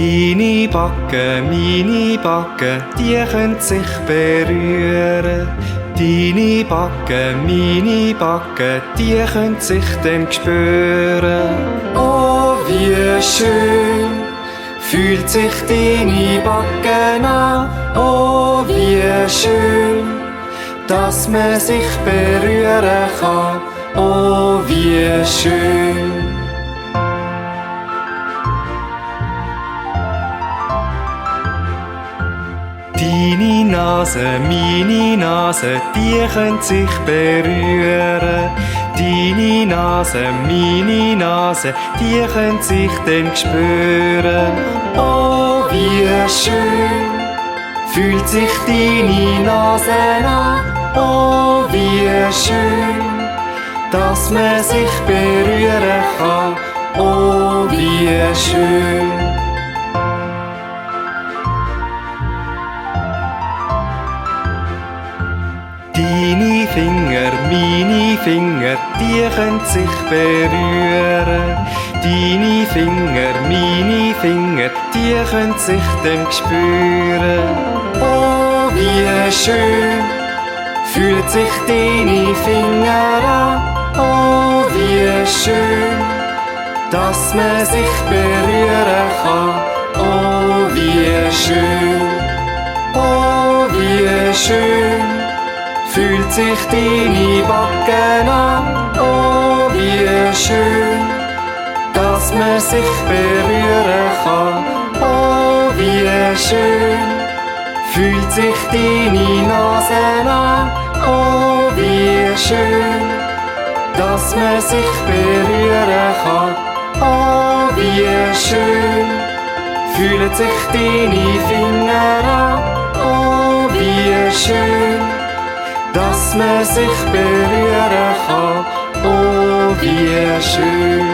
Deine Backen, meine Backen, die können sich berühren. Deine Backen, meine Backen, die können sich dann spüren. Oh, wie schön fühlt sich deine Backen an. Oh, wie schön, dass man sich berühren kann. Oh, wie schön. Deine Nase, meine Nase, die können sich berühren. Deine Nase, meine Nase, die können sich dann spüren. Oh, wie schön fühlt sich deine Nase an. Oh, wie schön, dass man sich berühren kann. Oh, wie schön. Deine Finger, meine Finger, die können sich berühren. Deine Finger, meine Finger, die können sich dann spüren. Oh, wie schön fühlt sich deine Finger an. Oh, wie schön, dass man sich berühren kann. Oh, wie schön. Oh, wie schön fühlt sich deine Backen an. Oh, wie schön, dass man sich berühren kann. Oh, wie schön fühlt sich deine Nase an. Oh, wie schön, dass man sich berühren kann. Oh, wie schön fühlt sich deine Finger an. Oh, wie schön, dass man sich berühren kann. Oh, wie schön.